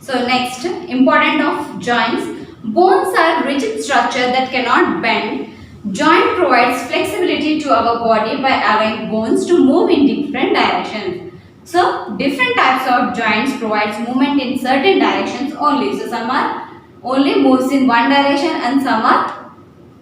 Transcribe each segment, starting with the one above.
So next, important of joints. Bones are rigid structure that cannot bend. Joint provides flexibility to our body by allowing bones to move in different directions. So different types of joints provides movement in certain directions only. So some are only moves in one direction and some are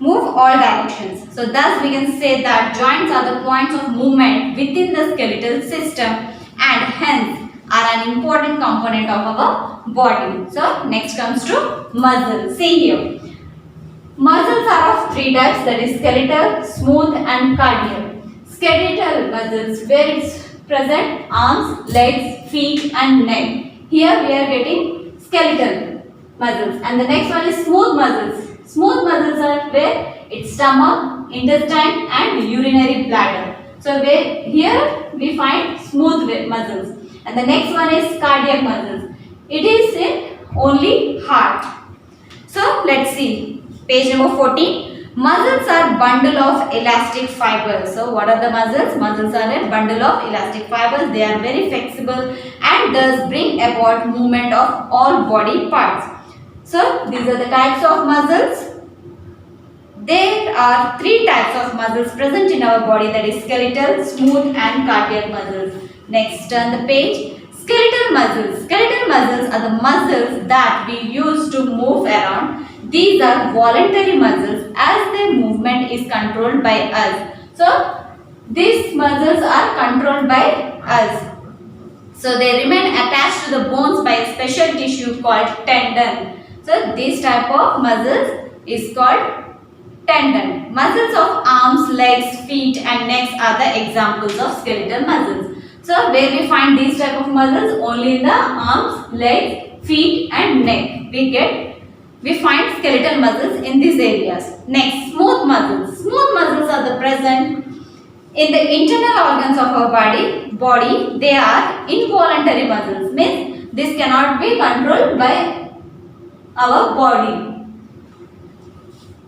move all directions. So thus we can say that joints are the points of movement within the skeletal system and hence are an important component of our body. So next comes to muscles. See here. Muscles are of three types, that is skeletal, smooth and cardiac. Skeletal muscles where it's present arms, legs, feet and neck. Here we are getting skeletal muscles and the next one is smooth muscles. Smooth muscles are where it's stomach, intestine and urinary bladder. So where here we find smooth muscles and the next one is cardiac muscles. It is in only heart. So let's see. Page number 14. Muscles are bundle of elastic fibers. So what are the muscles? Muscles are a bundle of elastic fibers. They are very flexible and thus bring about movement of all body parts. So these are the types of muscles. There are three types of muscles present in our body, that is skeletal, smooth and cardiac muscles. Next, turn the page. Skeletal muscles. Skeletal muscles are the muscles that we use to move around. These are voluntary muscles as their movement is controlled by us. So these muscles are controlled by us. So they remain attached to the bones by a special tissue called tendon. So this type of muscles is called tendon. Muscles of arms, legs, feet and necks are the examples of skeletal muscles. So where we find these type of muscles? Only in the arms, legs, feet and neck. We find skeletal muscles in these areas. Next, smooth muscles. Smooth muscles are the present in the internal organs of our body. They are involuntary muscles. Means this cannot be controlled by our body.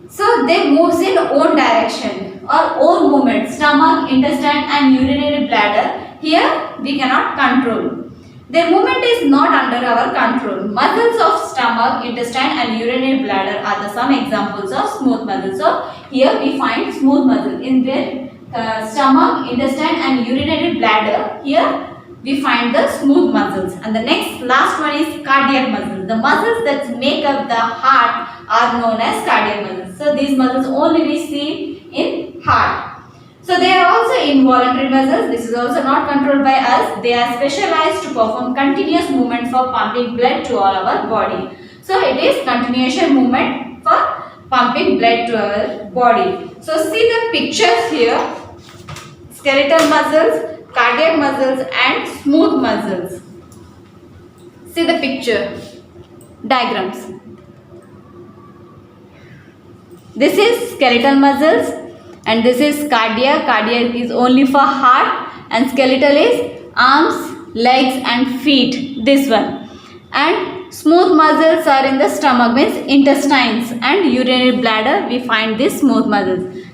So they move in own direction or own movement. Stomach, intestine and urinary bladder. Here we cannot control. Their movement is not under our control. Muscles of stomach, intestine and urinary bladder are the some examples of smooth muscles. So here we find smooth muscle in their stomach, intestine and urinary bladder. Here we find the smooth muscles. And the last one is cardiac muscles. The muscles that make up the heart are known as cardiac muscles. So these muscles only we see in heart. So they are also involuntary muscles. This is also not controlled by us. They are specialized to perform continuous movement for pumping blood to all our body. So it is continuation movement for pumping blood to our body. So see the pictures here. Skeletal muscles, cardiac muscles and smooth muscles. See the picture. Diagrams. This is skeletal muscles. And this is cardiac. Cardiac is only for heart and skeletal is arms, legs and feet. This one. And smooth muscles are in the stomach, means intestines and urinary bladder. We find these smooth muscles.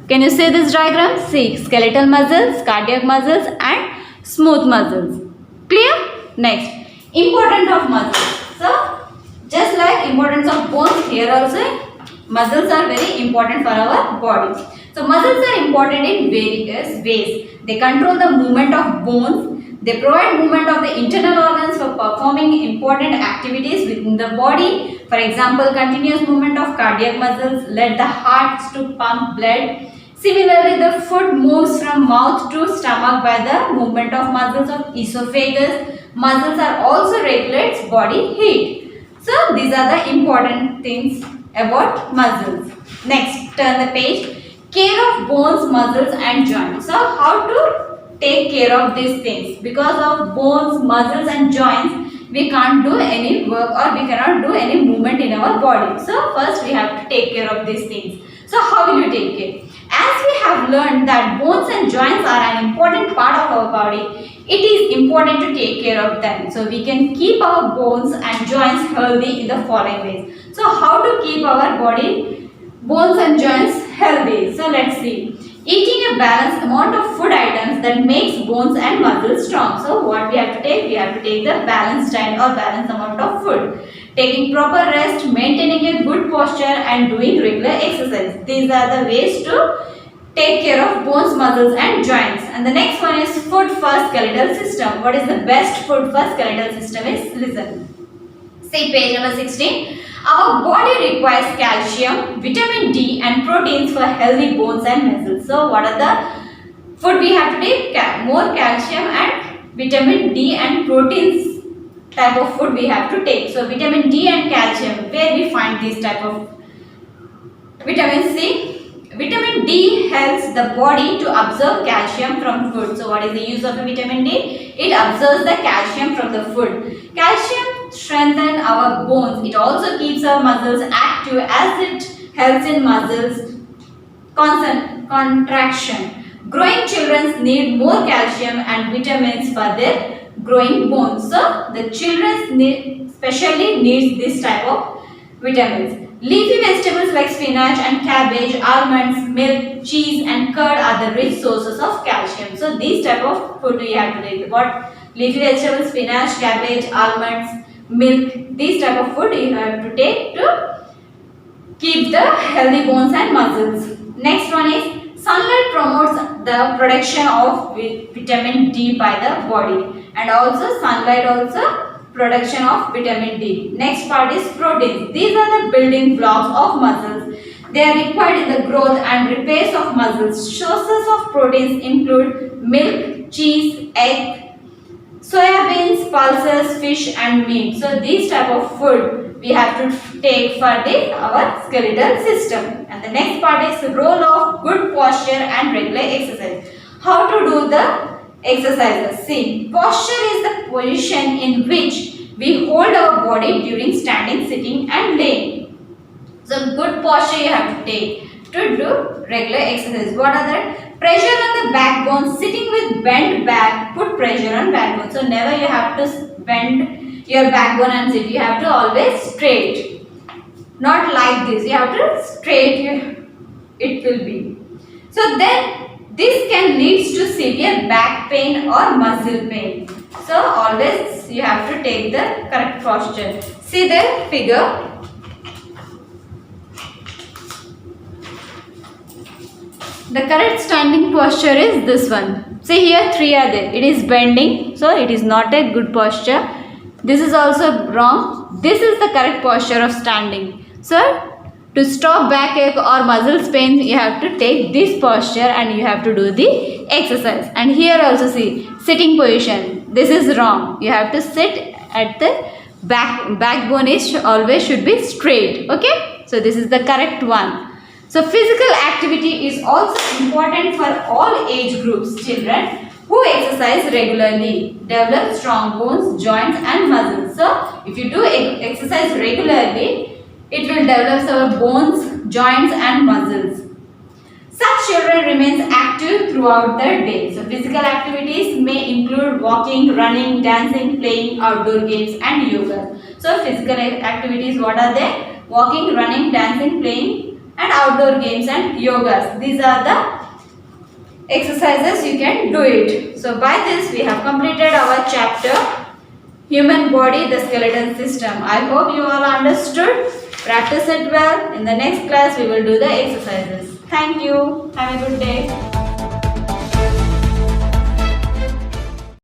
Can you see this diagram? See, skeletal muscles, cardiac muscles and smooth muscles. Clear? Next, importance of muscles. So, just like importance of bones, here also muscles are very important for our body. So muscles are important in various ways. They control the movement of bones. They provide movement of the internal organs for performing important activities within the body. For example, continuous movement of cardiac muscles let the heart to pump blood. Similarly, the food moves from mouth to stomach by the movement of muscles of esophagus. Muscles are also regulates body heat. So these are the important things about muscles. Next, turn the page. Care of bones, muscles and joints. So how to take care of these things? Because of bones, muscles and joints, we can't do any work or we cannot do any movement in our body. So first we have to take care of these things. So how will you take care? As we have learned that bones and joints are an important part of our body, it is important to take care of them. So we can keep our bones and joints healthy in the following ways. So how to keep our body, bones and joints healthy? So let's see. Eating a balanced amount of food items that makes bones and muscles strong. So what we have to take? We have to take the balanced diet or balanced amount of food. Taking proper rest, maintaining a good posture and doing regular exercise. These are the ways to take care of bones, muscles and joints. And the next one is food for skeletal system. What is the best food for skeletal system is, listen. See page number 16. Our body requires calcium, vitamin D and proteins for healthy bones and muscles. So what are the food we have to take? More calcium and vitamin D and proteins type of food we have to take. So vitamin D and calcium, where we find this type of vitamin C? Vitamin D helps the body to absorb calcium from food. So what is the use of vitamin D? It absorbs the calcium from the food. Calcium strengthens our bones. It also keeps our muscles active as it helps in muscles contraction. Growing children need more calcium and vitamins for their growing bones. So the children especially needs this type of vitamins. Leafy vegetables like spinach and cabbage, almonds, milk, cheese and curd are the rich sources of calcium. So these type of food we have to take. What? Leafy vegetables, spinach, cabbage, almonds, milk. These type of food you have to take to keep the healthy bones and muscles. Next one is sunlight promotes the production of vitamin D by the body, and also sunlight also production of vitamin D. Next part is proteins. These are the building blocks of muscles. They are required in the growth and repairs of muscles. Sources of proteins include milk, cheese, egg, soya beans, pulses, fish and meat. So these type of food we have to take for our skeletal system. And the next part is the role of good posture and regular exercise. How to do the exercises. See, posture is the position in which we hold our body during standing, sitting and laying. So good posture you have to take to do regular exercise. What are that? Pressure on the backbone. Sitting with bent back, put pressure on backbone. So never you have to bend your backbone and sit. You have to always straight. Not like this. You have to straight it will be. So then this can lead to severe back pain or muscle pain. So always you have to take the correct posture. See the figure. The correct standing posture is this one. See here 3 are there. It is bending. So it is not a good posture. This is also wrong. This is the correct posture of standing. So to stop backache or muscles pain, you have to take this posture and you have to do the exercise. And here also see, sitting position. This is wrong. You have to sit at the backbone is always should be straight. Okay. So this is the correct one. So physical activity is also important for all age groups. Children who exercise regularly develop strong bones, joints and muscles. So if you do exercise regularly, it will develop our bones, joints and muscles. Such children remains active throughout their day. So physical activities may include walking, running, dancing, playing outdoor games and yoga. So physical activities, what are they? Walking, running, dancing, playing and outdoor games and yogas. These are the exercises you can do it. So by this we have completed our chapter Human Body, the Skeletal System. I hope you all understood. Practice it well. In the next class we will do the exercises. Thank you. Have a good day.